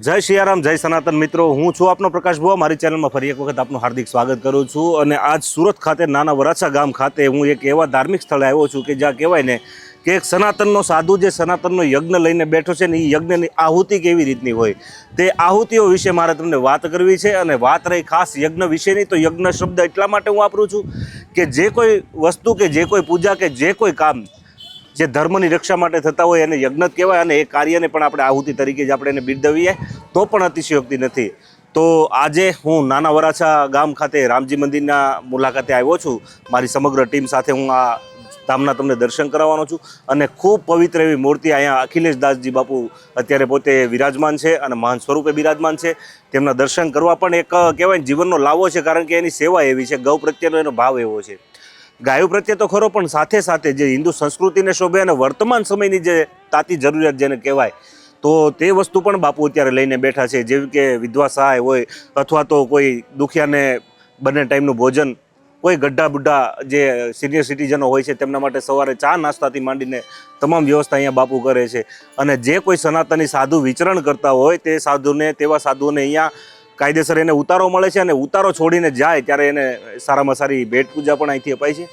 જય સિયારામ, જય સનાતન મિત્રો, હું છું આપનો પ્રકાશ ભુવા। મારી ચેનલમાં ફરી એક વખત આપનું હાર્દિક સ્વાગત કરું છું। અને આજ સુરત ખાતે નાના વરાછા ગામ ખાતે હું એક એવા ધાર્મિક સ્થળે આવ્યો છું કે જ્યાં કહેવાય ને કે એક સનાતનનો સાધુ જે સનાતનનો યજ્ઞ લઈને બેઠો છે ને, એ યજ્ઞની આહુતિ કેવી રીતની હોય તે આહુતિઓ વિશે મારે તમને વાત કરવી છે। અને વાત રહી ખાસ યજ્ઞ વિશેની, તો યજ્ઞ શબ્દ એટલા માટે હું વાપરું છું કે જે કોઈ વસ્તુ કે જે કોઈ પૂજા કે જે કોઈ કામ જે ધર્મની રક્ષા માટે થતા હોય એને યજ્ઞ જ કહેવાય। અને એ કાર્યને પણ આપણે આહુતિ તરીકે જ આપણે એને બિરદાવીએ તો પણ અતિશયોક્તિ નથી। તો આજે હું નાના વરાછા ગામ ખાતે રામજી મંદિરના મુલાકાતે આવ્યો છું। મારી સમગ્ર ટીમ સાથે હું આ ધામના તમને દર્શન કરાવવાનો છું। અને ખૂબ પવિત્ર એવી મૂર્તિ અહીંયા અખિલેશ દાસજી બાપુ અત્યારે પોતે વિરાજમાન છે અને મહાન સ્વરૂપે બિરાજમાન છે। તેમના દર્શન કરવા પણ એક કહેવાય જીવનનો લાવો છે, કારણ કે એની સેવા એવી છે, ગૌ પ્રત્યેનો એનો ભાવ એવો છે। ગાયો પ્રત્યે તો ખરો, પણ સાથે સાથે જે હિન્દુ સંસ્કૃતિને શોભે અને વર્તમાન સમયની જે તાતી જરૂરિયાત જેને કહેવાય, તો તે વસ્તુ પણ બાપુ અત્યારે લઈને બેઠા છે। જેવી કે વિધવા સહાય હોય, અથવા તો કોઈ દુખિયાને બંને ટાઈમનું ભોજન, કોઈ ગઢા બુઢા જે સિનિયર સિટીઝનો હોય છે તેમના માટે સવારે ચા નાસ્તાથી માંડીને તમામ વ્યવસ્થા અહીંયા બાપુ કરે છે। અને જે કોઈ સનાતની સાધુ વિચરણ કરતા હોય તે સાધુને, તેવા સાધુઓને અહીંયા કાયદેસર એને ઉતારો મળે છે। અને ઉતારો છોડીને જાય ત્યારે એને સારામાં સારી ભેટ પૂજા પણ અહીંથી અપાય છે।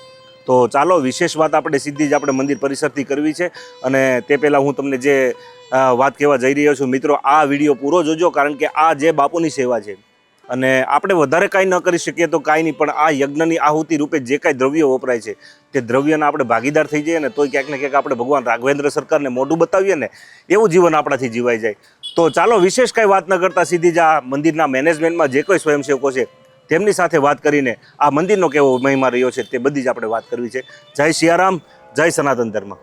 તો ચાલો, વિશેષ વાત આપણે સીધી જ આપણે મંદિર પરિસરથી કરવી છે। અને તે પહેલાં હું તમને જે વાત કહેવા જઈ રહ્યો છું મિત્રો, આ વિડીયો પૂરો જોજો, કારણ કે આ જે બાપુની સેવા છે અને આપણે વધારે કાંઈ ન કરી શકીએ તો કાંઈ નહીં, પણ આ યજ્ઞની આહુતિ રૂપે જે કાંઈ દ્રવ્યો વપરાય છે તે દ્રવ્યના આપણે ભાગીદાર થઈ જઈએ ને, તોય ક્યાંક ને ક્યાંક આપણે ભગવાન રાઘવેન્દ્ર સરકારને મોઢું બતાવીએ ને, એવું જીવન આપણાથી જીવાઈ જાય। તો ચાલો, વિશેષ કાંઈ વાત ન કરતાં સીધી જ આ મંદિરના મેનેજમેન્ટમાં જે કોઈ સ્વયંસેવકો છે તેમની સાથે વાત કરીને આ મંદિરનો કેવો મહિમા રહ્યો છે તે બધી જ આપણે વાત કરવી છે। જય સિયારામ, જય સનાતન ધર્મ।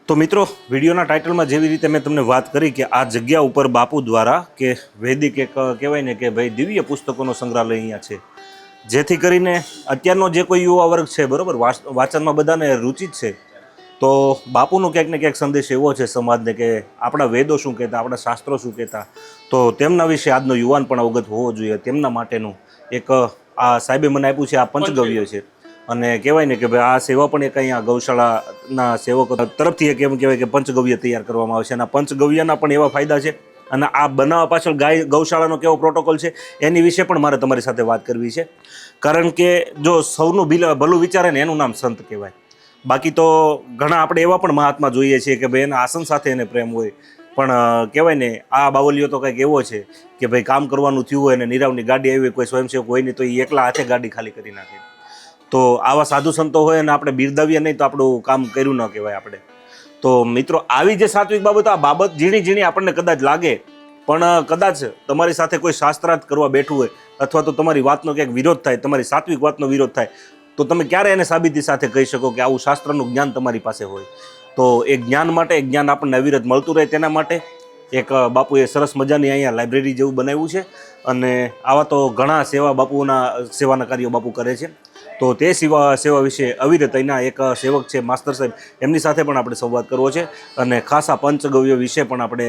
તો મિત્રો, વિડીયોના ટાઇટલમાં જેવી રીતે મેં તમને વાત કરી કે આ જગ્યા ઉપર બાપુ દ્વારા કે વૈદિક એક કહેવાય ને કે ભાઈ દિવ્ય પુસ્તકોનો સંગ્રહાલય અહીંયા છે, જેથી કરીને અત્યારનો જે કોઈ યુવા વર્ગ છે બરાબર, વાંચનમાં બધાને રુચિ જ છે. તો બાપુનો ક્યાંક ને ક્યાંક સંદેશ એવો છે સમાજને કે આપણા વેદો શું કહેતા, આપણા શાસ્ત્રો શું કહેતા, તો તેમના વિશે આજનો યુવાન પણ અવગત હોવો જોઈએ. તેમના માટેનું એક આ સાહેબે મને આપ્યું છે, આ પંચગવ્ય છે. અને કહેવાય ને કે ભાઈ આ સેવા પણ એક અહીંયા ગૌશાળાના સેવકો તરફથી એક એમ કહેવાય કે પંચગવ્ય તૈયાર કરવામાં આવે છે. અને આ પંચગવ્યના પણ એવા ફાયદા છે. અને આ બનાવવા પાછળ ગૌશાળાનો કેવો પ્રોટોકોલ છે એની વિશે પણ મારે તમારી સાથે વાત કરવી છે. કારણ કે જો સૌનું ભલું વિચારે ને એનું નામ સંત કહેવાય. બાકી તો ઘણા આપણે એવા પણ મહાત્મા જોઈએ છીએ કે ભાઈ એના આસન સાથે એને પ્રેમ હોય, પણ કહેવાય ને આ બાવલીઓ તો કંઈક એવો છે કે ભાઈ કામ કરવાનું થયું હોય ને નિરાવની ગાડી આવી હોય, કોઈ સ્વયંસેવક હોય નહીં તો એ એકલા હાથે ગાડી ખાલી કરી નાખે. તો આવા સાધુ સંતો હોય અને આપણે બિરદાવીએ નહીં તો આપણું કામ કર્યું ન કહેવાય આપણે. તો મિત્રો, આવી જે સાત્વિક બાબતો, આ બાબત ઝીણી આપણને કદાચ લાગે, પણ કદાચ તમારી સાથે કોઈ શાસ્ત્રાર્થ કરવા બેઠું હોય અથવા તો તમારી વાતનો ક્યાંક વિરોધ થાય, તમારી સાત્વિક વાતનો વિરોધ થાય, તો તમે ક્યારે એને સાબિતી સાથે કહી શકો કે આવું શાસ્ત્રનું જ્ઞાન તમારી પાસે હોય? તો એ જ્ઞાન માટે, એ જ્ઞાન આપણને અવિરત મળતું રહે તેના માટે એક બાપુએ સરસ મજાની અહીંયા લાઇબ્રેરી જેવું બનાવ્યું છે. અને આવા તો ઘણા સેવાના કાર્યો બાપુ કરે છે. તો તે સેવા વિશે અવિરત અહીંના એક સેવક છે માસ્તર સાહેબ, એમની સાથે પણ આપણે સંવાદ કરવો છે. અને ખાસ આ પંચગવ્ય વિશે પણ આપણે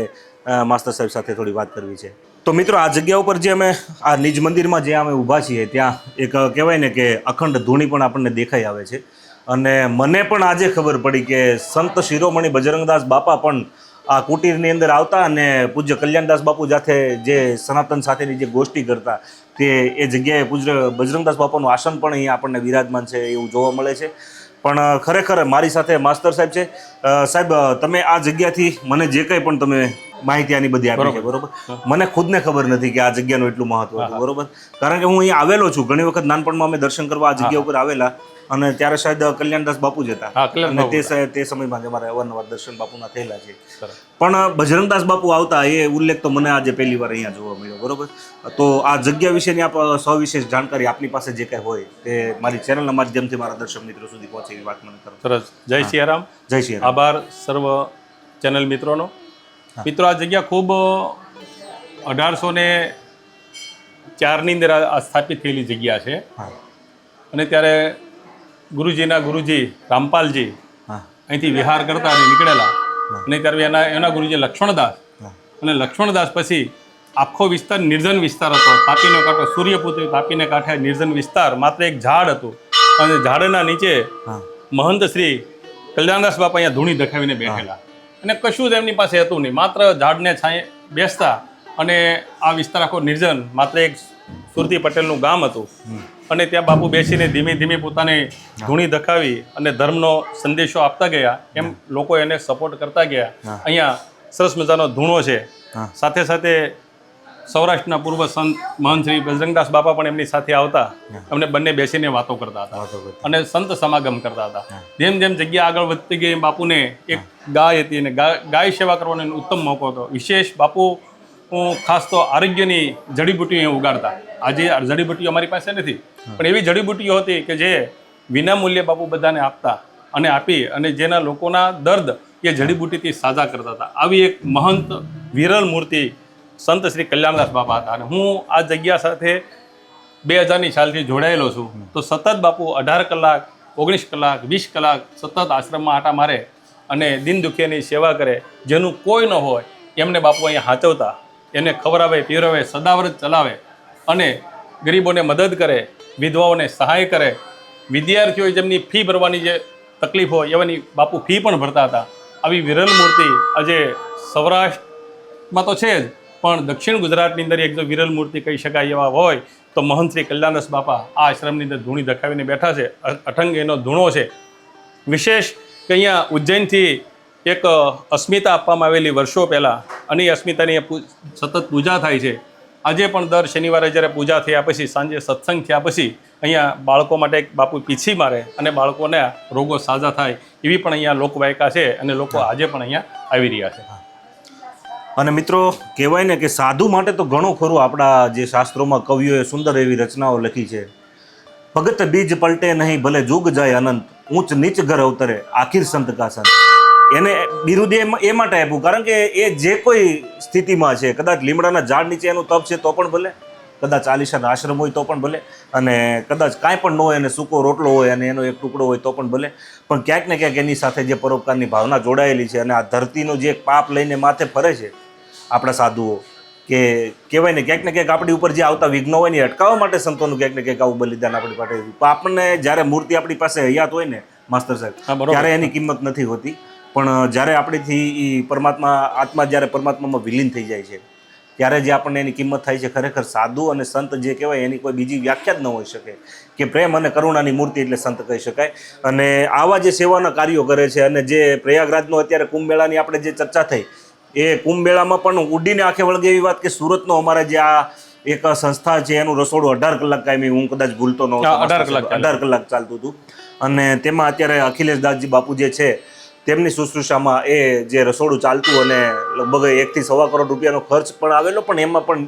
માસ્તર સાહેબ સાથે થોડી વાત કરવી છે. તો મિત્રો, આ જગ્યા ઉપર જે અમે આ નિજ મંદિરમાં જે અમે ઊભા છીએ ત્યાં એક કહેવાય ને કે અખંડ ધૂણી પણ આપણને દેખાઈ આવે છે. અને મને પણ આજે ખબર પડી કે સંત શિરોમણી બજરંગદાસ બાપા પણ આ કુટીરની અંદર આવતા અને પૂજ્ય કલ્યાણદાસ બાપુ સાથે જે સનાતન સાથેની જે ગોષ્ઠી કરતા, તે એ જગ્યાએ પૂજ્ય બજરંગદાસ બાપાનું આસન પણ અહીંયા આપણને વિરાજમાન છે એવું જોવા મળે છે. પણ ખરેખર મારી સાથે માસ્તર સાહેબ છે. સાહેબ, તમે આ જગ્યાથી મને જે કંઈ પણ તમે માહિતી આની બધી આપી છે બરોબર, મને ખુદને ખબર નથી કે આ જગ્યાનું એટલું મહત્વ હતું બરોબર. કારણ કે હું અહીંયા આવેલો છું ઘણી વખત, નાનપણમાં અમે દર્શન કરવા આ જગ્યા ઉપર આવેલા, અને ત્યારે શાયદ કલ્યાણદાસ બાપુ જ હતા, અને તે સમયમાં અમારે અવારનવાર દર્શન બાપુના થયેલા છે. પણ બજરંગદાસ બાપુ આવતા એ ઉલ્લેખ તો મને આજે પહેલી વાર અહીંયા જોવા મળ્યો બરોબર. તો આ જગ્યા વિશેની આપ સવિશેષ જાણકારી આપની પાસે જે કંઈ હોય તે મારી ચેનલના માધ્યમથી મારા દર્શક મિત્રો સુધી પહોંચે એવી વાત મને કરો. સરસ. જય સિયારામ. જય સિયારામ. આભાર સર્વ ચેનલ મિત્રોનો. મિત્રો, આ જગ્યા ખૂબ 1804ની અંદર સ્થાપિત થયેલી જગ્યા છે. અને ત્યારે ગુરુજીના ગુરુજી રામપાલજી અહીંથી વિહાર કરતા નીકળેલા, અને ત્યારે એના ગુરુજી લક્ષ્મણદાસ, અને લક્ષ્મણદાસ પછી આખો વિસ્તાર નિર્જન વિસ્તાર હતો. તાપીનો કાંઠો, સૂર્યપુત્રી તાપીને કાંઠે નિર્જન વિસ્તાર, માત્ર એક ઝાડ હતું, અને ઝાડના નીચે મહંત શ્રી કલ્યાણદાસ બાપા અહીંયા ધૂણી દખાવીને બેઠેલા, અને કશું જ એમની પાસે હતું નહીં, માત્ર ઝાડને છાંયે બેસતા. અને આ વિસ્તાર આખો નિર્જન, માત્ર એક સુરતી પટેલનું ગામ હતું. અને ત્યાં બાપુ બેસીને ધીમે ધીમે પોતાની ધૂણી દખાવી અને ધર્મનો સંદેશો આપતા ગયા, એમ લોકો એને સપોર્ટ કરતા ગયા. અહીંયા સરસ મજાનો ધૂણો છે. સાથે સાથે સૌરાષ્ટ્રના પૂર્વ સંત મહંત શ્રી બજરંગદાસ બાપા પણ એમની સાથે આવતા, અમને બંને બેસીને વાતો કરતા હતા અને સંત સમાગમ કરતા હતા. જેમ જેમ જગ્યા આગળ વધતી ગઈ એમ બાપુને એક ગાય હતી, અને ગાય સેવા કરવાનો ઉત્તમ મોકો હતો. વિશેષ બાપુ ખાસ તો આરોગ્યની જડીબુટ્ટીઓ અહીં ઉગાડતા. આજે જડીબુટ્ટીઓ અમારી પાસે નથી, પણ એવી જડીબુટ્ટીઓ હતી કે જે વિનામૂલ્યે બાપુ બધાને આપતા, અને આપી અને જેના લોકોના દર્દ એ જડીબુટ્ટીથી સાજા કરતા હતા. આવી એક મહંત વિરલ મૂર્તિ સંત શ્રી કલ્યાણદાસ બાપા હતા. અને હું આ જગ્યા સાથે 2000ની સાલથી જોડાયેલો છું. તો સતત બાપુ 18 કલાક, 19 કલાક, 20 કલાક સતત આશ્રમમાં આટા મારે અને દિન દુખિયાની સેવા કરે. જેનું કોઈ ન હોય એમને બાપુ અહીંયા હાચવતા, એને ખવડાવે, પીવડાવે, સદાવ્રત ચલાવે, અને ગરીબોને મદદ કરે, વિધવાઓને સહાય કરે. વિદ્યાર્થીઓ જેમની ફી ભરવાની જે તકલીફ હોય એવાની બાપુ ફી પણ ભરતા હતા. આવી વિરલ મૂર્તિ આજે સૌરાષ્ટ્રમાં તો છે જ, પણ દક્ષિણ ગુજરાતની અંદર એક જો વિરલ મૂર્તિ કહી શકાય એવા હોય તો મહંત શ્રી કલ્યાણદાસ બાપા આ આશ્રમની અંદર ધૂણી દખાવીને બેઠા છે. અઠંગ એનો ધૂણો છે. વિશેષ કે અહીંયા ઉજ્જૈનથી એક અસ્મિતા આપવામાં આવેલી વર્ષો પહેલાં, અને એ અસ્મિતાની સતત પૂજા થાય છે. આજે પણ દર શનિવારે જ્યારે પૂજા થયા પછી, સાંજે સત્સંગ થયા પછી અહીંયા બાળકો માટે એક બાપુ પીછી મારે અને બાળકોને રોગો સાજા થાય એવી પણ અહીંયા લોકવાયકા છે, અને લોકો આજે પણ અહીંયા આવી રહ્યા છે. અને મિત્રો, કહેવાય ને કે સાધુ માટે તો ઘણું ખરું આપણા જે શાસ્ત્રોમાં કવિઓએ સુંદર એવી રચનાઓ લખી છે. ભગત બીજ પલટે નહીં ભલે જુગ જાય અનંત, ઊંચ નીચ ઘર અવતરે આખિર સંત કા સંત. એને બિરુદ એ માટે આપ્યું કારણ કે એ જે કોઈ સ્થિતિમાં છે, કદાચ લીમડાના ઝાડ નીચે એનું તપ છે તો પણ ભલે, કદાચ આલિશાન આશ્રમ હોય તો પણ ભલે, અને કદાચ કાંઈ પણ ન હોય અને સૂકો રોટલો હોય અને એનો એક ટુકડો હોય તો પણ ભલે, પણ ક્યાંક ને ક્યાંક એની સાથે જે પરોપકારની ભાવના જોડાયેલી છે અને આ ધરતીનું જે પાપ લઈને માથે ફરે છે આપણા સાધુઓ, કે કહેવાય ને ક્યાંક ને ક્યાંક આપણી ઉપર જે આવતા વિઘ્નો હોય ને અટકાવવા માટે સંતોનું ક્યાંક ને ક્યાંક આવું બલિદાન આપણી પાસે. તો આપણને જ્યારે મૂર્તિ આપણી પાસે હયાત હોય ને માસ્ટર સાહેબ, ત્યારે એની કિંમત નથી હોતી, પણ જ્યારે આપણેથી એ પરમાત્મા આત્મા જ્યારે પરમાત્મામાં વિલીન થઈ જાય છે ત્યારે જે આપણને એની કિંમત થાય છે. ખરેખર સાધુ અને સંત જે કહેવાય એની કોઈ બીજી વ્યાખ્યા જ ન હોઈ શકે કે પ્રેમ અને કરુણાની મૂર્તિ એટલે સંત કહી શકાય. અને આવા જે સેવાના કાર્યો કરે છે અને જે પ્રયાગરાજનો અત્યારે કુંભ મેળાની આપણે જે ચર્ચા થઈ, એ કુંભ મેળામાં પણ ઉડીને આંખે વળગે એવી વાત કે સુરતનો અમારા જે આ એક સંસ્થા છે એનું રસોડું 18 કલાક કાયમી, હું કદાચ ભૂલતો ન હતો, 18 કલાક ચાલતું હતું. અને તેમાં અત્યારે અખિલેશ દાસજી બાપુ જે છે તેમની શુશ્રૂષામાં એ જે રસોડું ચાલતું અને લગભગ 1 થી સવા કરોડ રૂપિયાનો ખર્ચ પણ આવેલો, પણ એમાં પણ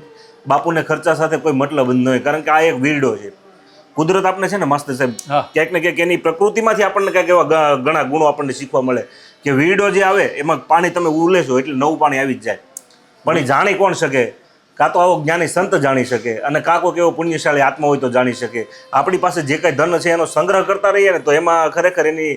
બાપુને ખર્ચા સાથે કોઈ મતલબ જ ન હોય, કારણ કે આ એક વીરડો છે. કુદરત આપણે છે ને માસ્ટર સાહેબ, ક્યાંક ને ક્યાંક એની પ્રકૃતિમાંથી આપણને ક્યાંક એવા ઘણા ગુણો આપણને શીખવા મળે કે વીરડો જે આવે એમાં પાણી તમે ઉલેશો એટલે નવું પાણી આવી જ જાય. પણ એ જાણી કોણ શકે? કાં તો આવો જ્ઞાની સંત જાણી શકે અને કાં કોઈક એવો પુણ્યશાળી આત્મા હોય તો જાણી શકે. આપણી પાસે જે કંઈ ધન છે એનો સંગ્રહ કરતા રહીએ ને તો એમાં ખરેખર એની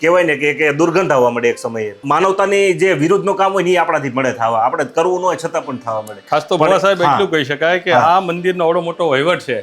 કહેવાય ને કે દુર્ગંધ આવવા મળે એક સમયે. માનવતાની જે વિરુદ્ધનું કામ હોય ને એ આપણાથી મળે થવા, આપણે કરવું ન હોય છતાં પણ થવા મળે. ખાસ તો ભોળા સાહેબ એટલું કહી શકાય કે આ મંદિરનો આવડો મોટો વહીવટ છે,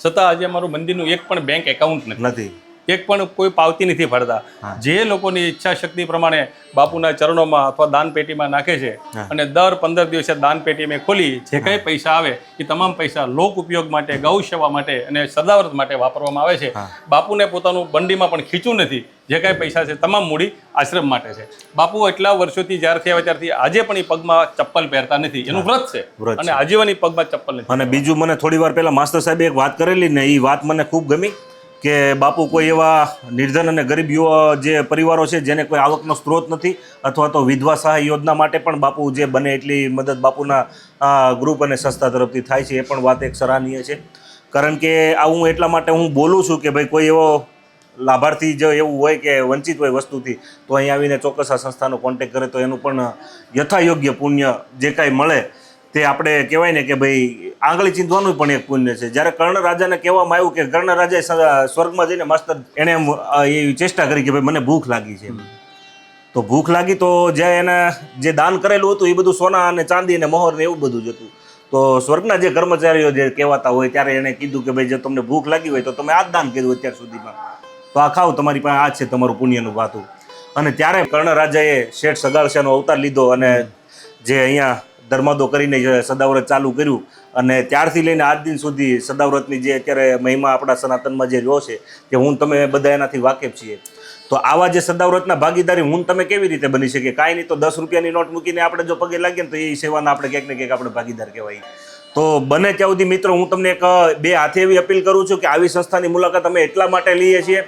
છતાં આજે અમારું મંદિરનું એક પણ બેંક એકાઉન્ટ નથી, એક પણ કોઈ પાવતી નથી ભરતા. જે લોકોની ઈચ્છા શક્તિ પ્રમાણે બાપુના ચરણોમાં અથવા દાન પેટીમાં નાખે છે અને દર 15 દિવસે દાન પેટી મેં ખોલી જે કંઈ પૈસા આવે એ તમામ પૈસા લોક ઉપયોગ માટે, ગૌ સેવા માટે અને સદાવ્રત માટે વાપરવામાં આવે છે. બાપુને પોતાનું બંડીમાં પણ ખીચું નથી. જે કાંઈ પૈસા છે તમામ મૂડી આશ્રમ માટે છે. બાપુ એટલા વર્ષોથી જ્યારથી આવ્યા ત્યારથી આજે પણ એ પગમાં ચપ્પલ પહેરતા નથી, એનું વ્રત છે અને આજીવન એ પગમાં ચપ્પલ નથી. અને બીજું મને થોડી વાર પહેલા માસ્ટર સાહેબે એક વાત કરેલી ને એ વાત મને ખૂબ ગમી કે બાપુ કોઈ એવા નિર્ધન અને ગરીબ જે પરિવારો છે જેને કોઈ આવકનો સ્ત્રોત નથી અથવા તો વિધવા સહાય યોજના માટે પણ બાપુ જે બને એટલી મદદ બાપુના ગ્રુપ અને સંસ્થા તરફથી થાય છે. એ પણ વાત એક સરાહનીય છે. કારણ કે આવું એટલા માટે હું બોલું છું કે ભાઈ કોઈ એવો લાભાર્થી જો એવું હોય કે વંચિત હોય વસ્તુથી તો અહીં આવીને ચોક્કસ આ સંસ્થાનો કોન્ટેક્ટ કરે તો એનું પણ યથાયોગ્ય પુણ્ય જે કાંઈ મળે તે આપણે કહેવાય ને કે ભાઈ આંગળી ચીંધવાનું પણ એક પુણ્ય છે. જ્યારે કર્ણ રાજાને કહેવામાં આવ્યું કે કર્ણ રાજાએ સ્વર્ગમાં જઈને માસ્ટર એણે એવી ચેષ્ટા કરી કે ભાઈ મને ભૂખ લાગી છે, તો ભૂખ લાગી તો જ્યાં એને જે દાન કરેલું હતું એ બધું સોના અને ચાંદી અને મોહર ને એવું બધું જ હતું. તો સ્વર્ગના જે કર્મચારીઓ જે કહેવાતા હોય ત્યારે એણે કીધું કે ભાઈ જો તમને ભૂખ લાગી હોય તો તમે આ જ દાન કર્યું અત્યાર સુધીમાં, તો આ ખાવ, તમારી પાસે આ છે તમારું પુણ્યનું વાતું. અને ત્યારે કર્ણ રાજાએ શેઠ સગાળશાનો અવતાર લીધો અને જે અહીંયા ધર્માદો કરીને સદાવ્રત ચાલુ કર્યું અને ત્યારથી લઈને આજ દિન સુધી સદાવ્રતની જે અત્યારે મહિમા આપણા સનાતનમાં જે રહ્યો છે કે હું તમે બધા એનાથી વાકેફ છીએ. તો આવા જે સદાવ્રતના ભાગીદારી હું તમે કેવી રીતે બની શકીએ? કાંઈ નહીં તો 10 રૂપિયાની નોટ મૂકીને આપણે જો પગે લાગીએ ને તો એ સેવાના આપણે ક્યાંક ને ક્યાંક આપણે ભાગીદાર કહેવાય. તો બને ત્યાં સુધી મિત્રો હું તમને એક 2 હાથે એવી અપીલ કરું છું કે આવી સંસ્થાની મુલાકાત અમે એટલા માટે લઈએ છીએ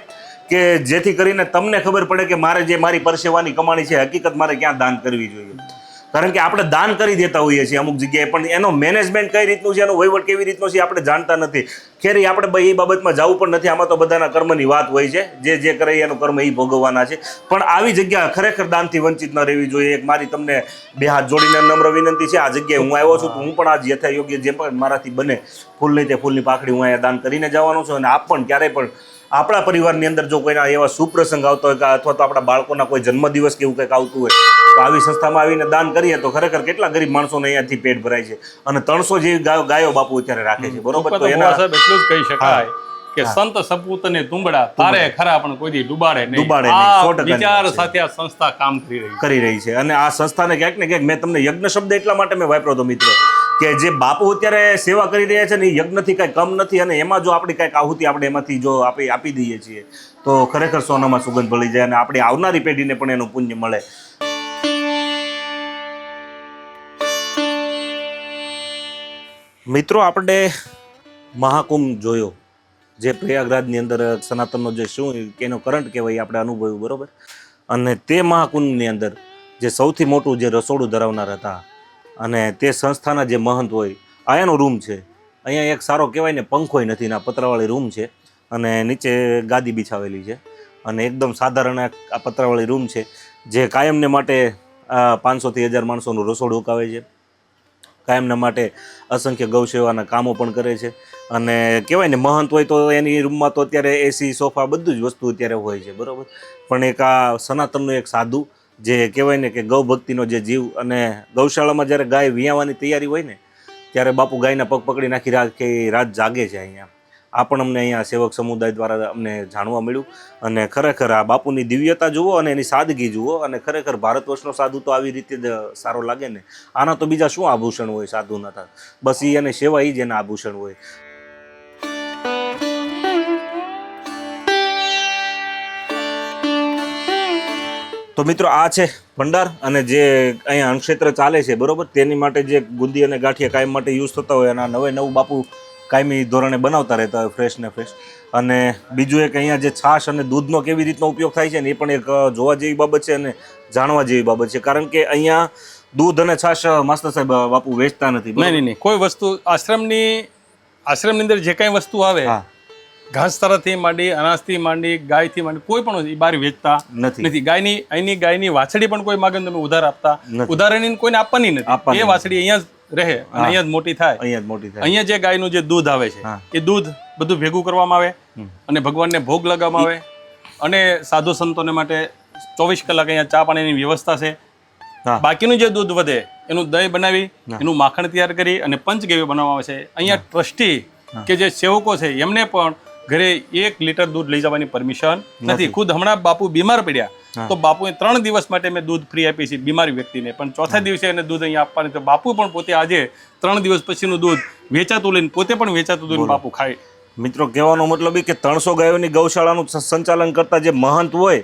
કે જેથી કરીને તમને ખબર પડે કે મારે જે મારી પરસેવાની કમાણી છે હકીકત મારે ક્યાં દાન કરવી જોઈએ. કારણ કે આપણે દાન કરી દેતા હોઈએ છીએ અમુક જગ્યાએ, પણ એનો મેનેજમેન્ટ કઈ રીતનું છે, એનો વહીવટ કેવી રીતનો છે આપણે જાણતા નથી. ખેરી આપણે એ બાબતમાં જવું પણ નથી. આમાં તો બધાના કર્મની વાત હોય છે, જે કરે એનું કર્મ એ ભોગવવાના છે. પણ આવી જગ્યા ખરેખર દાનથી વંચિત ન રહેવી જોઈએ. એક મારી તમને 2 હાથ જોડીને નમ્ર વિનંતી છે. આ જગ્યાએ હું આવ્યો છું તો હું પણ આ યથાયોગ્ય જે પણ મારાથી બને ફૂલ નહીં તે ફૂલની પાખડી હું અહીંયા દાન કરીને જવાનો છું. અને આપ પણ ક્યારેય પણ આપણા પરિવારની અંદર જો કોઈના એવા સુપ્રસંગ આવતો હોય અથવા તો આપણા બાળકોના કોઈ જન્મદિવસ કે એવું કંઈક આવતું હોય તો આવી સંસ્થામાં આવીને દાન કરીએ તો ખરેખર કેટલા ગરીબ માણસોને અહીંયાથી પેટ ભરાય છે. અને 300 જેવી ગાયો બાપુ અત્યારે રાખે છે, બરોબર? તો એના સાહેબ એટલું જ કહી શકાય કે સંત સપૂત ને તુંબડા તારે ખરા પણ કોઈ ડૂબાડે નહીં. વિચાર સાથે આ સંસ્થા કામ કરી રહી છે. અને આ સંસ્થાને ક્યાંક ને ક્યાંક મેં તમને યજ્ઞ શબ્દ એટલા માટે મેં વાપર્યો હતો મિત્રો કે જે બાપુ અત્યારે સેવા કરી રહ્યા છે ને એ યજ્ઞથી કાંઈ કમ નથી. અને એમાં જો આપણી કાંઈક આહુતિ આપણે એમાંથી જો આપી દઈએ છીએ તો ખરેખર સોનામાં સુગંધ ભળી જાય અને આપણી આવનારી પેઢીને પણ એનું પુણ્ય મળે. મિત્રો આપણે મહાકુંભ જોયો, જે પ્રયાગરાજની અંદર સનાતનનો જે શું એનો કરંટ કહેવાય આપણે અનુભવ્યું, બરોબર? અને તે મહાકુંભની અંદર જે સૌથી મોટું જે રસોડું ધરાવનાર હતા અને તે સંસ્થાના જે મહંત હોય, અહીંયાનો રૂમ છે. અહીંયા એક સારો કહેવાય ને પંખોય નથી, ના પતરાવાળી રૂમ છે અને નીચે ગાદી બિછાવેલી છે અને એકદમ સાધારણ આ પતરાવાળી રૂમ છે. જે કાયમને માટે 500થી 1000 માણસોનું રસોડું ઉકાવે છે, કાયમના માટે અસંખ્ય ગૌસેવાના કામો પણ કરે છે. અને કહેવાય ને મહંત હોય તો એની રૂમમાં તો અત્યારે એસી સોફા બધું જ વસ્તુ અત્યારે હોય છે, બરાબર. પણ એક આ સનાતનનો એક સાધુ જે કહેવાય ને કે ગૌ ભક્તિનો જે જીવ, અને ગૌશાળામાં જ્યારે ગાય વિયાવાની તૈયારી હોય ને ત્યારે બાપુ ગાયના પગ પકડી નાખી રાત જાગે છે અહીંયા. આ પણ અમને અહીંયા સેવક સમુદાય દ્વારા અમને જાણવા મળ્યું. અને ખરેખર આ બાપુની દિવ્યતા જુઓ અને એની સાદગી જુઓ, અને ખરેખર ભારત વર્ષનો સાધુ તો આવી રીતે જ સારો લાગે ને. આના તો બીજા શું આભૂષણ હોય સાધુના હતા, બસ એ અને સેવા એ જ એના આભૂષણ હોય. તો મિત્રો આ છે ભંડાર, અને જે અહીંયા અન્નક્ષેત્ર ચાલે છે, બરોબર, તેની માટે જે ગુંદી અને ગાંઠિયા કાયમ માટે યુઝ થતા હોય, અને નવું બાપુ કાયમી ધોરણે બનાવતા રહેતા હોય, ફ્રેશ ને ફ્રેશ. અને બીજું એક અહીંયા જે છાશ અને દૂધનો કેવી રીતનો ઉપયોગ થાય છે ને, એ પણ એક જોવા જેવી બાબત છે અને જાણવા જેવી બાબત છે. કારણ કે અહીંયા દૂધ અને છાશ માસ્ટર સાહેબ બાપુ વેચતા નથી. નહીં, કોઈ વસ્તુ આશ્રમની અંદર જે કાંઈ વસ્તુ આવે, ઘાસચારાથી માંડી, અનાજથી માંડી, ગાયથી માંડી, કોઈ પણ બહાર વેચતા નથી. ગાયની વાછડી પણ કોઈ માગે તમે ઉધાર આપતા, ઉધારની કોઈને આપવાની નથી. એ વાછડી અહીંયા જ રહે અને અહીંયા જ મોટી થાય. અહીંયા જે ગાયનું જે દૂધ આવે છે, એ દૂધ બધું ભેગું કરવામાં આવે અને ભગવાનને ભોગ લગાવવામાં આવે. અને સાધુ સંતોને માટે 24 કલાક અહીંયા ચા પાણીની વ્યવસ્થા છે. બાકીનું જે દૂધ વધે એનું દહીં બનાવી, એનું માખણ તૈયાર કરી અને પંચગવ્ય બનાવવામાં આવે છે. અહીંયા ટ્રસ્ટી કે જે સેવકો છે એમને પણ ઘરે 1 લીટર દૂધ લઈ જવાની પરમિશન નથી. ખુદ હમણાં બાપુ બીમાર પડ્યા તો બાપુએ 3 દિવસ માટે મેં દૂધ ફ્રી આપી છે બીમારી વ્યક્તિને, પણ ચોથા દિવસે એને દૂધ અહીંયા આપવાની. તો બાપુ પણ પોતે આજે 3 દિવસ પછીનું દૂધ વેચાતું લઈને પોતે પણ વેચાતું દૂધ બાપુ ખાય. મિત્રો, કહેવાનો મતલબ એ કે 300 ગાયોની ગૌશાળાનું સંચાલન કરતા જે મહંત હોય,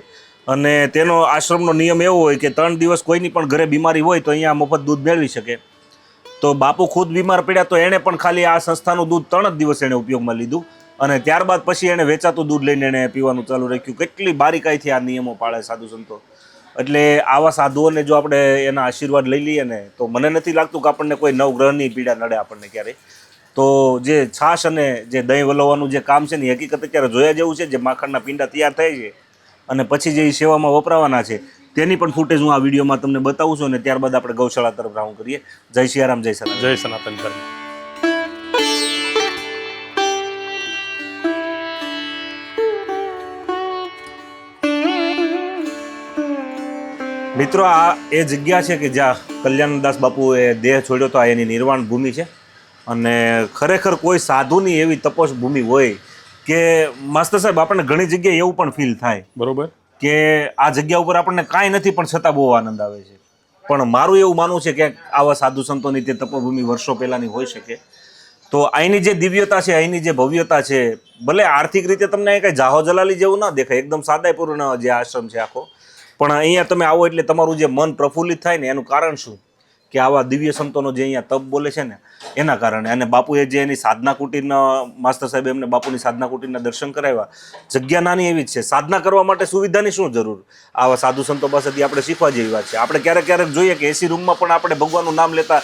અને તેનો આશ્રમનો નિયમ એવો હોય કે 3 દિવસ કોઈની પણ ઘરે બીમારી હોય તો અહીંયા મફત દૂધ મેળવી શકે. તો બાપુ ખુદ બીમાર પડ્યા તો એણે પણ ખાલી આ સંસ્થાનું દૂધ 3 જ દિવસ એણે ઉપયોગમાં લીધું, અને ત્યારબાદ પછી એણે વેચાતું દૂધ લઈને એણે પીવાનું ચાલુ રાખ્યું. કેટલી બારીકાઈથી આ નિયમો પાળે સાધુ સંતો. એટલે આવા સાધુઓને જો આપણે એના આશીર્વાદ લઈ લઈએ ને, તો મને નથી લાગતું કે આપણને કોઈ નવગ્રહની પીડા નડે આપણને ક્યારેય. તો જે છાશ અને જે દહીં વલોવાનું જે કામ છે ને, હકીકત અત્યારે જોયા જેવું છે. જે માખણના પીંડા તૈયાર થાય છે અને પછી જે સેવામાં વપરાવાના છે, તેની પણ ફૂટેજ હું આ વિડીયોમાં તમને બતાવું છું. અને ત્યારબાદ આપણે ગૌશાળા તરફ રાઉન્ડ કરીએ. જય સિયારામ, જય સનાતન. જય સનાતન ધર્મ. મિત્રો, આ એ જગ્યા છે કે જ્યાં કલ્યાણદાસ બાપુએ દેહ છોડ્યો હતો. આ એની નિર્વાણ ભૂમિ છે. અને ખરેખર કોઈ સાધુની એવી તપસ ભૂમિ હોય કે માસ્ટર સાહેબ આપણને ઘણી જગ્યાએ એવું પણ ફીલ થાય, બરોબર, કે આ જગ્યા ઉપર આપણને કાંઈ નથી પણ છતાં બહુ આનંદ આવે છે. પણ મારું એવું માનવું છે કે આવા સાધુ સંતોની તે તપોભૂમિ વર્ષો પહેલાંની હોઈ શકે. તો અહીંની જે દિવ્યતા છે, અહીંની જે ભવ્યતા છે, ભલે આર્થિક રીતે તમને અહીં કાંઈ જાહો જલાલી જેવું ના દેખાય, એકદમ સાદાઈપૂર્ણ જે આશ્રમ છે આખો, પણ અહીંયા તમે આવો એટલે તમારું જે મન પ્રફુલ્લિત થાય ને, એનું કારણ શું કે આવા દિવ્ય સંતોનો જે અહીંયા તપ બોલે છે ને, એના કારણે. અને બાપુએ જે એની સાધના કુટીરના માસ્ટર સાહેબ એમને બાપુની સાધના કુટીરના દર્શન કરાવ્યા. જગ્યા નાની એવી જ છે. સાધના કરવા માટે સુવિધાની શું જરૂર? આવા સાધુ સંતો પાસેથી આપણે શીખવા જેવી વાત છે. આપણે ક્યારેક જોઈએ કે એસી રૂમમાં પણ આપણે ભગવાનનું નામ લેતા.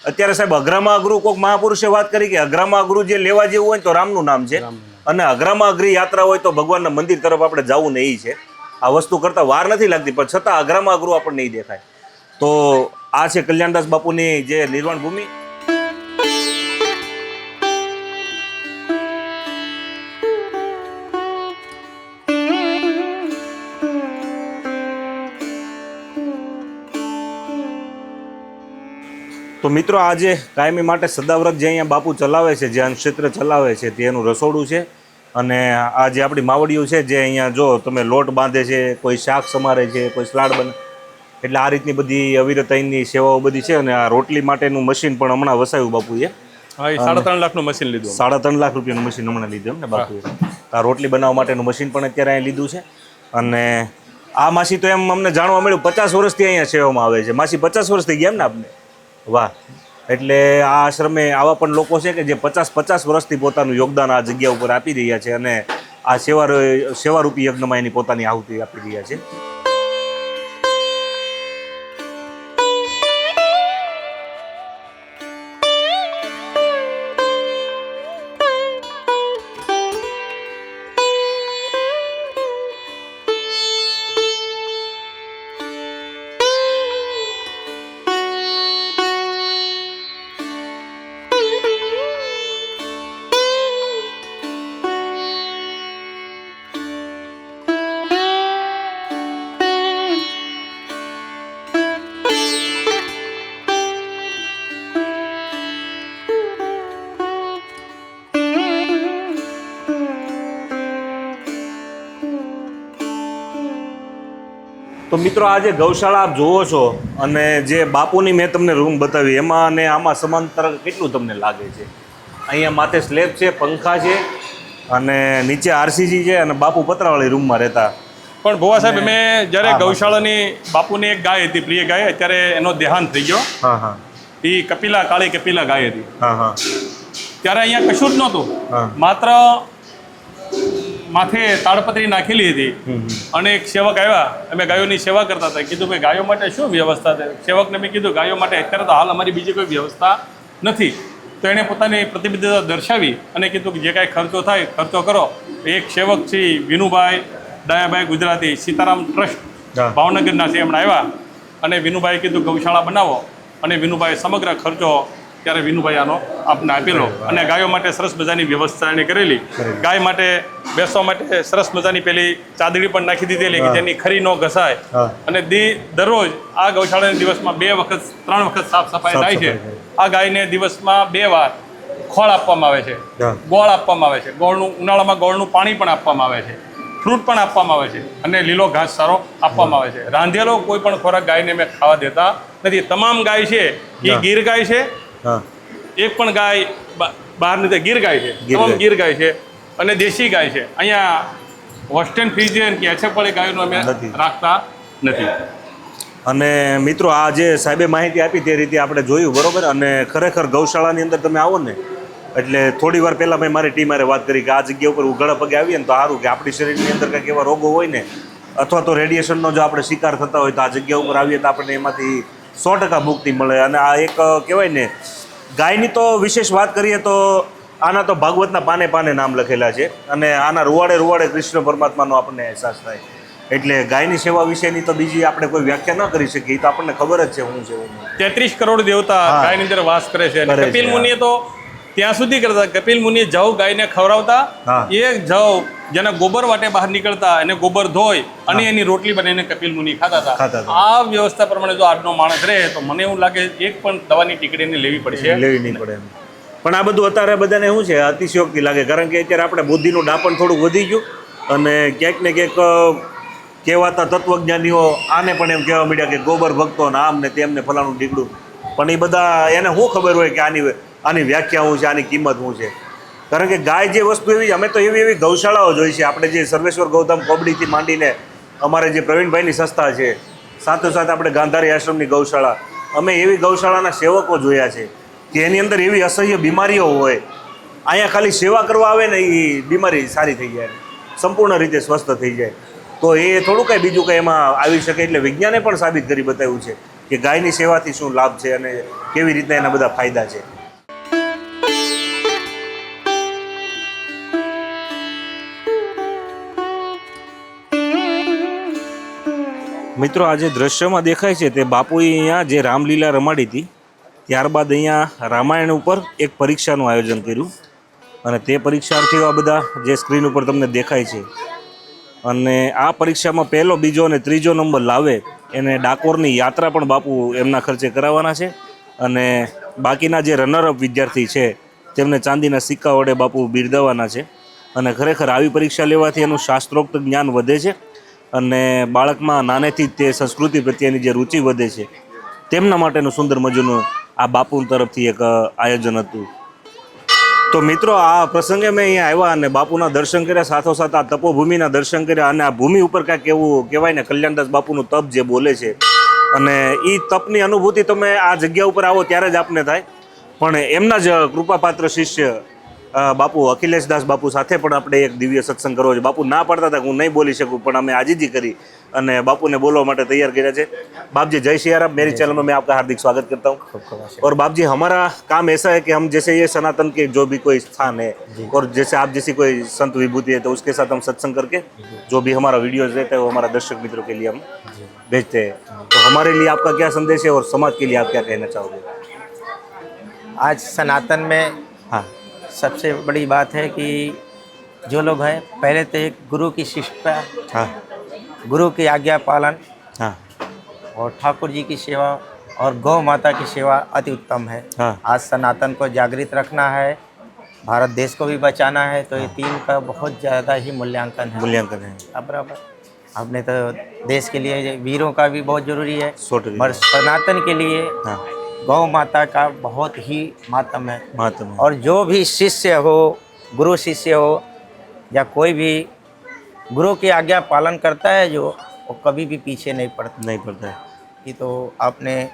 અત્યારે સાહેબ અઘરામાં અઘરું કોઈક મહાપુરુષે વાત કરી કે અઘરામાં અઘરું જે લેવા જેવું હોય તો રામનું નામ છે, અને અઘરામાં અઘરી યાત્રા હોય તો ભગવાનના મંદિર તરફ આપણે જવું ને એ છે. આ વસ્તુ કરતા વાર નથી લાગતી, પણ છતાં અઘરામાં અઘરું આપણને નહીં દેખાય. તો આ છે કલ્યાણદાસ બાપુની જે નિર્વાણ ભૂમિ. તો મિત્રો, આજે કાયમી માટે સદાવ્રત જે અહીંયા બાપુ ચલાવે છે, જે અન્નક્ષેત્ર ચલાવે છે, તેનું રસોડું છે. અને આ જે આપણી માવડીઓ છે, જે અહીંયા જો તમે લોટ બાંધે છે, કોઈ શાક સમારે છે, કોઈ સલાડ બને, એટલે આ રીતની બધી અવિરતાઈની સેવાઓ બધી છે. અને આ રોટલી માટેનું મશીન પણ હમણાં વસાવ્યું બાપુએ. હા, 3.5 લાખનું મશીન લીધું. 3.5 લાખ રૂપિયાનું મશીન હમણાં લીધું એમ ને બાપુએ. આ રોટલી બનાવવા માટેનું મશીન પણ અત્યારે અહીં લીધું છે. અને આ માસી તો એમ અમને જાણવા મળ્યું 50 વર્ષથી અહીંયા સેવામાં આવે છે. માસી 50 વર્ષ થઈ ગયા એમ ને આપને? વાહ. એટલે આ આશ્રમે આવા પણ લોકો છે કે જે 50 વર્ષથી પોતાનું યોગદાન આ જગ્યા ઉપર આપી રહ્યા છે, અને આ સેવારૂપી યજ્ઞમાં એની પોતાની આહુતિ આપી રહ્યા છે. તો મિત્રો આ જે ગૌશાળા આપ જોવો છો અને જે બાપુની મેં તમને રૂમ બતાવી એમાં અને આમાં સમાંતર કેટલું તમને લાગે છે? અહીંયા માથે સ્લેબ છે, પંખા છે અને નીચે આરસીસી છે અને બાપુ પતરાવાળી રૂમમાં રહેતા. પણ ભુવા સાહેબ મેં જ્યારે ગૌશાળાની બાપુની એક ગાય હતી, પ્રિય ગાય, અત્યારે એનો દેહાંત થઈ ગયો. હા હા એ કપિલા, કાળી કપિલા ગાય હતી. હા હા ત્યારે અહીંયા કશું જ નહોતું, માત્ર માથે તાડપત્રી નાખેલી હતી અને એક સેવક આવ્યા, અમે ગાયોની સેવા કરતા હતા. કીધું ભાઈ ગાયો માટે શું વ્યવસ્થા છે? સેવકને મેં કીધું ગાયો માટે અત્યારે તો હાલ અમારી બીજી કોઈ વ્યવસ્થા નથી. તો એણે પોતાની પ્રતિબદ્ધતા દર્શાવી અને કીધું કે જે કાંઈ ખર્ચો થાય ખર્ચો કરો. એક સેવક છે વિનુભાઈ ડાયાભાઈ ગુજરાતી, સીતારામ ટ્રસ્ટ ભાવનગરના છે, એમણે આવ્યા અને વિનુભાઈ કીધું ગૌશાળા બનાવો અને વિનુભાઈ સમગ્ર ખર્ચો ત્યારે વિનુભાઈ આનો આપને આપેલો અને ગાયો માટે સરસ મજાની વ્યવસ્થા એને કરેલી. ગાય માટે બેસવા માટે સરસ મજાની પેલી ચાદડી પણ નાખી દીધેલી કે જેની ખરી ન ઘસાય અને દરરોજ આ ગૌશાળાના દિવસમાં 2 વખત 3 વખત સાફ સફાઈ થાય છે. આ ગાયને દિવસમાં 2 વાર ખોળ આપવામાં આવે છે, ગોળ આપવામાં આવે છે, ગોળનું ઉનાળામાં ગોળનું પાણી પણ આપવામાં આવે છે, ફ્રૂટ પણ આપવામાં આવે છે અને લીલો ઘાસ સારો આપવામાં આવે છે. રાંધેલો કોઈ પણ ખોરાક ગાયને મેં ખાવા દેતા નથી. તમામ ગાય છે એ ગીર ગાય છે. એક પણ ગાય બહાર નથી, ગીર ગાય છે, તમામ ગીર ગાય છે અને દેશી ગાય છે. અહીંયા હોસ્ટેન ફ્રીઝિયન કે એચએફવાળી ગાયોનું અમે રાખતા નથી. અને મિત્રો આ જે સાહેબે માહિતી આપી તે રીતે આપણે જોયું, બરોબર. અને ખરેખર ગૌશાળાની અંદર તમે આવો ને એટલે થોડી વાર પહેલાં મેં મારી ટીમ વાત કરી કે આ જગ્યા ઉપર ઉઘાડા પગે આવીએ ને તો સારું કે આપણી શરીરની અંદર કંઈક એવા રોગો હોય ને અથવા તો રેડિયેશનનો જો આપણે શિકાર થતા હોય તો આ જગ્યા ઉપર આવીએ તો આપણને એમાંથી 100% મુક્તિ મળે. અને આ એક કહેવાય ને ગાયની તો વિશેષ વાત કરીએ તો આના તો ભાગવતના પાને પાને નામ લખેલા છે અને આના રૂવાડે રૂવાડે કૃષ્ણ પરમાત્માનો આપણને અહેસાસ થાય. એટલે ગાયની સેવા વિશેની તો બીજી આપણે કોઈ વ્યાખ્યા ન કરી શકીએ, એ તો આપણને ખબર જ છે શું છે. 33 કરોડ દેવતા ગાયની અંદર વાસ કરે છે. અને કપિલ મુનિએ તો ત્યાં સુધી કરતા, કપિલ મુનિએ જવ ગાયને ખવડાવતા, એ જવ જેના ગોબર વાટે બહાર નીકળતા એને ગોબર ધોઈ અને એની રોટલી બનાવીને કપિલ મુનિ ખાતા હતા. આ વ્યવસ્થા પ્રમાણે જો આજનો માણસ રહે તો મને એવું લાગે એક પણ દવાની ટીકડીને લેવી પડશે, લેવી નહીં પડે. પણ આ બધું અત્યારે બધાને શું છે અતિશયોક્તિ લાગે, કારણ કે અત્યારે આપણે બુદ્ધિનું ડાપણ થોડુંક વધી ગયું અને ક્યાંક ને ક્યાંક કહેવાતા તત્વજ્ઞાનીઓ આને પણ એમ કહેવા માંડ્યા કે ગોબર ભક્તો ને આમ ને તેમને ફલાણું ઢીકડું. પણ એ બધા એને શું ખબર હોય કે આની વ્યાખ્યા શું છે, આની કિંમત શું છે? કારણ કે ગાય જે વસ્તુ એવી, અમે તો એવી ગૌશાળાઓ જોઈ છે. આપણે જે સર્વેશ્વર ગૌધામ કોબડીથી માંડીને અમારે જે પ્રવીણભાઈની સંસ્થા છે, સાથોસાથ આપણે ગાંધારી આશ્રમની ગૌશાળા, અમે એવી ગૌશાળાના સેવકો જોયા છે કે એની અંદર એવી અસહ્ય બીમારીઓ હોય, અહીંયા ખાલી સેવા કરવા આવે ને એ બીમારી સારી થઈ જાય, સંપૂર્ણ રીતે સ્વસ્થ થઈ જાય. તો એ થોડું કંઈ બીજું કંઈ એમાં આવી શકે. એટલે વિજ્ઞાને પણ સાબિત કરી બતાવ્યું છે કે ગાયની સેવાથી શું લાભ છે અને કેવી રીતના એના બધા ફાયદા છે. મિત્રો આ જે દ્રશ્યમાં દેખાય છે તે બાપુએ અહીંયા જે રામલીલા રમાડી હતી, ત્યારબાદ અહીંયા રામાયણ ઉપર એક પરીક્ષાનું આયોજન કર્યું અને તે પરીક્ષાર્થીઓ આ બધા જે સ્ક્રીન ઉપર તમને દેખાય છે અને આ પરીક્ષામાં 1લો, 2જો અને 3જો નંબર લાવે એને ડાકોરની યાત્રા પણ બાપુ એમના ખર્ચે કરાવવાના છે અને બાકીના જે રનરઅપ વિદ્યાર્થી છે તેમને ચાંદીના સિક્કા વડે બાપુ બિરદાવવાના છે. અને ખરેખર આવી પરીક્ષા લેવાથી એનું શાસ્ત્રોક્ત જ્ઞાન વધે છે અને બાળકમાં નાનેથી જ તે સંસ્કૃતિ પ્રત્યેની જે રુચિ વધે છે. તેમના માટેનું સુંદર મજાનું આ બાપુ તરફથી એક આયોજન હતું. તો મિત્રો આ પ્રસંગે મેં અહીંયા આવ્યા અને બાપુના દર્શન કર્યા, સાથોસાથ આ તપોભૂમિના દર્શન કર્યા અને આ ભૂમિ ઉપર કાંઈક એવું કહેવાય ને કલ્યાણદાસ બાપુનું તપ જે બોલે છે અને એ તપની અનુભૂતિ તમે આ જગ્યા ઉપર આવો ત્યારે જ આપને થાય. પણ એમના જ કૃપાપાત્ર શિષ્ય બાપુ અખિલેશદાસ બાપુ સાથે પણ આપણે એક દિવ્ય સત્સંગ કરવો છે. બાપુ ના પાડતા હતા હું નહીં બોલી શકું, પણ અમે આજીજી કરી અને બાપू ने बोलवा માટે तैयार किया है। बाप जी जय श्री राम, मेरी चैनल में मैं आपका हार्दिक स्वागत करता हूँ। और बाप जी हमारा काम ऐसा है कि हम जैसे ये सनातन के जो भी कोई स्थान है और जैसे आप जैसी कोई संत विभूति है तो उसके साथ हम सत्संग करके जो भी हमारा वीडियोज रहता है वो हमारा दर्शक मित्रों के लिए हम भेजते हैं। तो हमारे लिए आपका क्या संदेश है और समाज के लिए आप क्या कहना चाहोगे? आज सनातन में हाँ सबसे बड़ी बात है कि जो लोग हैं पहले तो एक गुरु की शिष्टता, हाँ गुरु की आज्ञा पालन हाँ और ठाकुर जी की सेवा और गौ माता की सेवा अति उत्तम है। हाँ आज सनातन को जागृत रखना है, भारत देश को भी बचाना है, तो ये तीन का बहुत ज़्यादा ही मूल्यांकन है। मूल्यांकन है। बराबर आपने तो देश के लिए वीरों का भी बहुत जरूरी है, 100% और सनातन के लिए हाँ गौ माता का बहुत ही मातम है। महात्म है। और जो भी शिष्य हो, गुरु शिष्य हो, या कोई भी गुरु की आज्ञा पालन करता है जो, वो कभी भी पीछे नहीं पड़ता। नहीं पड़ता है। ये तो आपने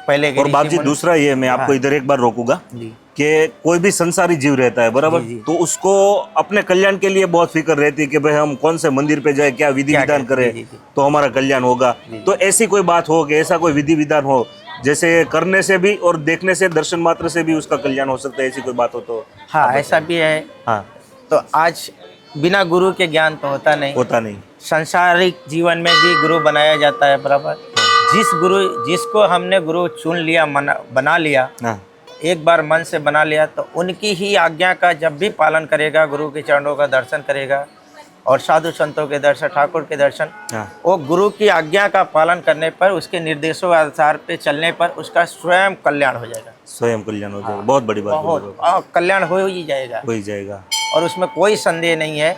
पहले के और बाप जी ऋषि मुनि- दूसरा ये मैं आपको हाँ। इधर एक बार रोकूंगा जी कि कोई भी संसारी जीव रहता है बराबर, जी, जी। तो उसको अपने कल्याण के लिए बहुत फिक्र रहती है कि भाई हम कौन से मंदिर पे जाए, क्या विधि क्या विधान करें? करें जी, जी, जी। तो हमारा कल्याण होगा। तो ऐसी कोई बात हो कि ऐसा कोई विधि विधान हो जैसे करने से भी और देखने से, दर्शन मात्र से भी उसका कल्याण हो सकता है, ऐसी कोई बात हो तो? हाँ, ऐसा भी है। हाँ तो आज बिना गुरु के ज्ञान तो होता नहीं। होता नहीं। सांसारिक जीवन में भी गुरु बनाया जाता है बराबर। जिसको हमने गुरु चुन लिया, बना लिया, हाँ एक बार मन से बना लिया, तो उनकी ही आज्ञा का जब भी पालन करेगा, गुरु के चरणों का दर्शन करेगा और साधु संतों के दर्शन, ठाकुर के दर्शन, हाँ वो गुरु की आज्ञा का पालन करने पर, उसके निर्देशों के अनुसार पे चलने पर उसका स्वयं कल्याण हो जाएगा। स्वयं कल्याण हो जाएगा। बहुत बड़ी बात बोल रहे बहुत कल्याण हो ही जाएगा, हो ही जाएगा। और उसमें कोई संदेह नहीं है।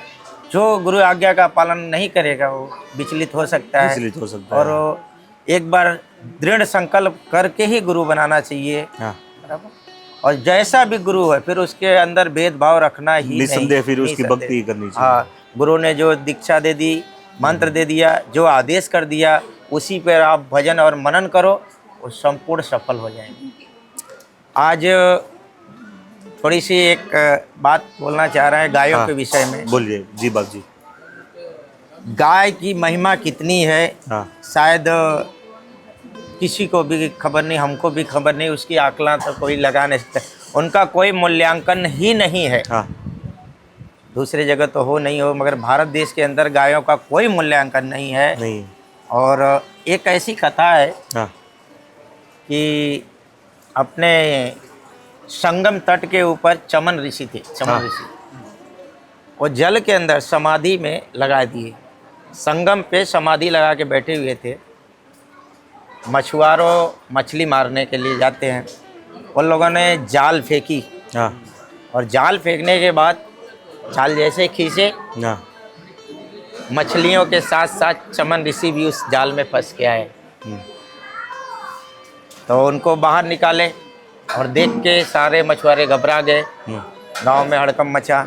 जो गुरु आज्ञा का पालन नहीं करेगा वो विचलित हो सकता है, विचलित हो सकता और है। वो एक बार दृढ़ संकल्प करके ही गुरु बनाना चाहिए। हाँ बराबर। और जैसा भी गुरु है फिर उसके अंदर भेदभाव रखना ही निस्संदेह नहीं, फिर उसकी निस्संदेह। भक्ति ही करनी चाहिए। हाँ, गुरु ने जो दीक्षा दे दी, मंत्र दे दिया, जो आदेश कर दिया, उसी पर आप भजन और मनन करो, वो संपूर्ण सफल हो जाएंगे। आज थोड़ी सी एक बात बोलना चाह रहे हैं गायों हाँ, के विषय में। बोलिए जी बाप जी। गाय की महिमा कितनी है, हाँ शायद किसी को भी खबर नहीं, हमको भी खबर नहीं, उसकी आकलन तो कोई लगा नहीं सकता। उनका कोई मूल्यांकन ही नहीं है। हाँ दूसरी जगह तो हो नहीं हो, मगर भारत देश के अंदर गायों का कोई मूल्यांकन नहीं है। नहीं। और एक ऐसी कथा है हाँ कि अपने संगम तट के ऊपर चमन ऋषि थे। चमन हाँ। ऋषि वो जल के अंदर समाधि में लगा दिए, संगम पे समाधि लगा के बैठे हुए थे। मछुआरों मछली मारने के लिए जाते हैं, उन लोगों ने जाल फेंकी, हाँ और जाल फेंकने के बाद जाल जैसे खींचे, हाँ मछलियों के साथ साथ चमन ऋषि भी उस जाल में फंस के आए। तो उनको बाहर निकाले, और देख के सारे मछुआरे घबरा गए। गांव में हड़कंप मचा।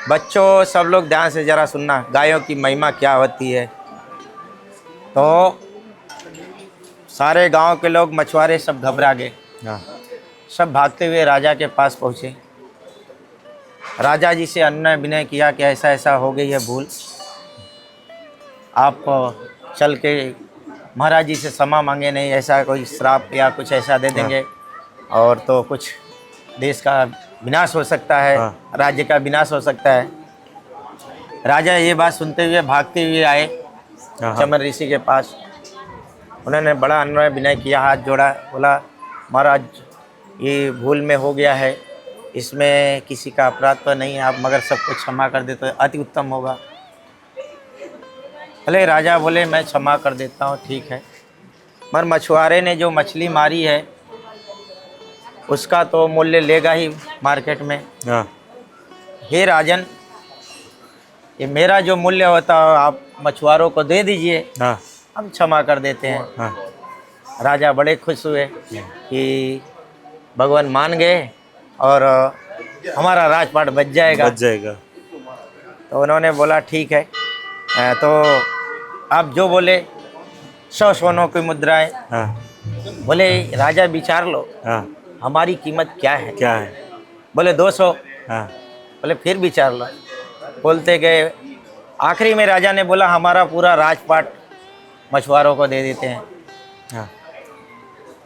बच्चों सब लोग ध्यान से ज़रा सुनना, गायों की महिमा क्या होती है। तो सारे गांव के लोग, मछुआरे सब घबरा गए। हाँ सब भागते हुए राजा के पास पहुँचे। राजा जी से अन्य विनय किया कि ऐसा ऐसा हो गई है भूल, आप चल के महाराज जी से क्षमा मांगे, नहीं ऐसा कोई श्राप या कुछ ऐसा दे देंगे और तो कुछ देश का विनाश हो सकता है, राज्य का विनाश हो सकता है। राजा ये बात सुनते हुए भागते हुए आए चमन ऋषि के पास। उन्होंने बड़ा अन्वय विनय किया, हाथ जोड़ा, बोला महाराज ये भूल में हो गया है, इसमें किसी का अपराध तो नहीं है, आप मगर सबको क्षमा कर दे तो अति उत्तम होगा। भले राजा बोले मैं क्षमा कर देता हूँ, ठीक है, मगर मछुआरे ने जो मछली मारी है उसका तो मूल्य लेगा ही मार्केट में। हाँ हे राजन, ये मेरा जो मूल्य होता है आप मछुआरों को दे दीजिए, हाँ हम क्षमा कर देते हैं। हाँ राजा बड़े खुश हुए कि भगवान मान गए और हमारा राजपाट बच जाएगा। बच जाएगा। तो उन्होंने बोला ठीक है, तो आप जो बोले 100 सोनों की मुद्राएं। हाँ बोले राजा विचार लो, हाँ हमारी कीमत क्या है। क्या है। बोले 200। हाँ बोले फिर विचार लो। बोलते गए, आखिरी में राजा ने बोला हमारा पूरा राजपाट मछुआरों को दे देते हैं। हाँ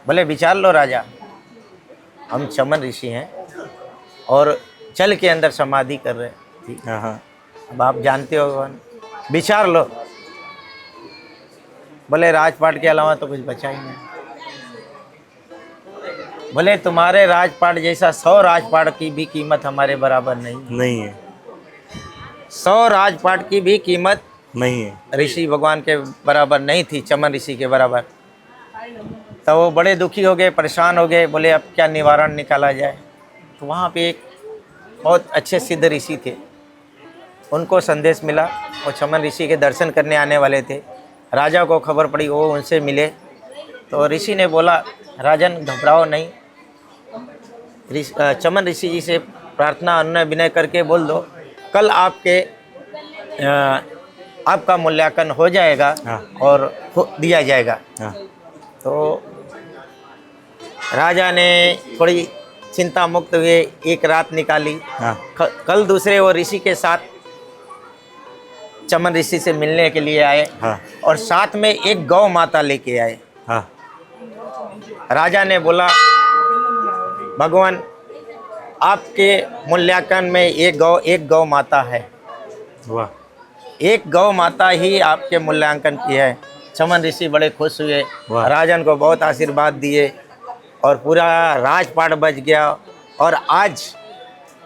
बोले विचार लो राजा, हम चमन ऋषि हैं और जल के अंदर समाधि कर रहे हैं। हाँ हाँ अब आप जानते हो, विचार लो। बोले राजपाट के अलावा तो कुछ बचा ही नहीं। बोले तुम्हारे राजपाट जैसा 100 राजपाट की भी कीमत हमारे बराबर नहीं है। नहीं है। 100 राजपाट की भी कीमत नहीं है। ऋषि भगवान के बराबर नहीं थी, चमन ऋषि के बराबर। तो वो बड़े दुखी हो गए, परेशान हो गए। बोले अब क्या निवारण निकाला जाए। तो वहाँ पे एक बहुत अच्छे सिद्ध ऋषि थे, उनको संदेश मिला, वो चमन ऋषि के दर्शन करने आने वाले थे। राजा को खबर पड़ी, वो उनसे मिले। तो ऋषि ने बोला, राजन घबराओ नहीं, चमन ऋषि जी से प्रार्थना अनुनय विनय करके बोल दो, कल आपका मूल्यांकन हो जाएगा हाँ। और दिया जाएगा। हाँ तो राजा ने थोड़ी चिंता मुक्त हुए, एक रात निकाली। हाँ कल दूसरे वो ऋषि के साथ चमन ऋषि से मिलने के लिए आए हाँ और साथ में एक गौ माता लेके आए। हाँ राजा ने बोला, भगवान आपके मूल्यांकन में एक गौ माता है, वाह, एक गौ माता ही आपके मूल्यांकन की है। चमन ऋषि बड़े खुश हुए, वाह। राजन को बहुत आशीर्वाद दिए और पूरा राजपाट बच गया। और आज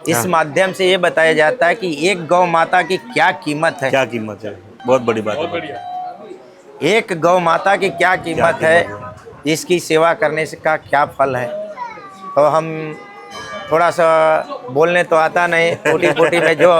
इस हाँ। माध्यम से ये बताया जाता है कि एक गौ माता की क्या कीमत है। क्या कीमत है, बहुत बड़ी बात बहुत है। बढ़िया। एक गौ माता की क्या कीमत कीमत है, इसकी सेवा करने से का क्या फल है। तो हम थोड़ा सा बोलने तो आता नहीं, टूटी फूटी में जो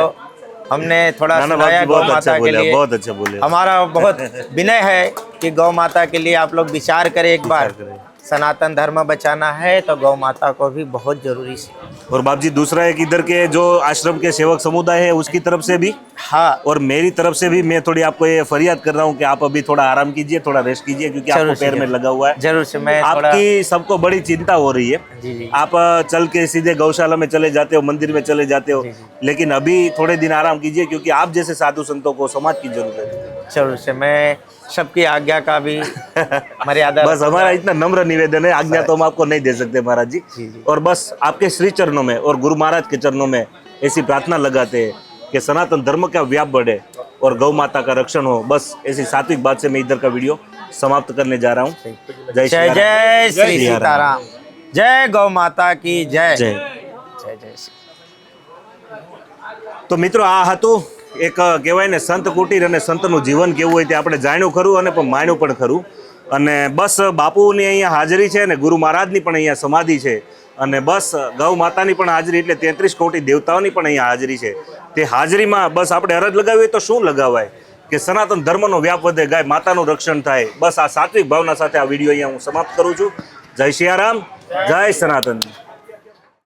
हमने थोड़ा नाना सुनाया बाबू गौ बहुत अच्छा माता के बोले, लिए, बहुत अच्छा बोले। हमारा बहुत विनय है कि गौ माता के लिए आप लोग विचार करें एक बार। विचार करें। सनातन धर्म बचाना है तो गौ माता को भी बहुत जरूरी है। और बाप जी, दूसरा एक इधर के जो आश्रम के सेवक समुदाय है उसकी तरफ से भी हाँ, और मेरी तरफ से भी मैं थोड़ी आपको ये फरियाद कर रहा हूँ कि आप अभी थोड़ा आराम कीजिए, थोड़ा रेस्ट कीजिए, क्योंकि जरूर आपको पैर में कीजिए। लगा हुआ है। जरूर से मैं थोड़ा आपकी सबको बड़ी चिंता हो रही है। जी जी आप चल के सीधे गौशाला में चले जाते हो, मंदिर में चले जाते हो, जी, जी। लेकिन अभी थोड़े दिन आराम कीजिए, क्योंकि आप जैसे साधु संतों को समाज की जरूरत है। जरूर से मैं सबकी आज्ञा का भी मर्यादा बस हमारा इतना नम्र निवेदन है, आज्ञा तो हम आपको नहीं दे सकते महाराज जी। जी, जी। और बस आपके श्री चरणों में और गुरु महाराज के चरणों में ऐसी प्रार्थना लगाते हैं कि सनातन धर्म का व्याप बढ़े और गौ माता का रक्षण हो। बस ऐसी सात्विक बात से मैं इधर का वीडियो समाप्त करने जा रहा हूँ। जय श्री जय राम। जय श्री श्री राम। सीताराम, जय गौ माता की जय। જય. जय जय श्री। તો મિત્રો, આ હતું એક કહેવાય ને સંત કુટીર અને સંતનું જીવન કેવું હોય તે આપણે જાણ્યું ખરું અને પણ માણ્યું પણ ખરું. અને બસ બાપુની અહીંયા હાજરી છે ને ગુરુ મહારાજની પણ અહીંયા સમાધિ છે અને બસ ગૌ માતાની પણ હાજરી, એટલે 33 કોટી દેવતાઓની પણ અહીંયા હાજરી છે. તે હાજરીમાં બસ આપણે અરજ લગાવી હોય તો શું લગાવાય કે સનાતન ધર્મનો વ્યાપ વધે, ગાય માતાનું રક્ષણ થાય. બસ આ સાત્વિક ભાવના સાથે આ વિડીયો અહીંયા હું સમાપ્ત કરું છું. જય સિયારામ, જય સનાતન.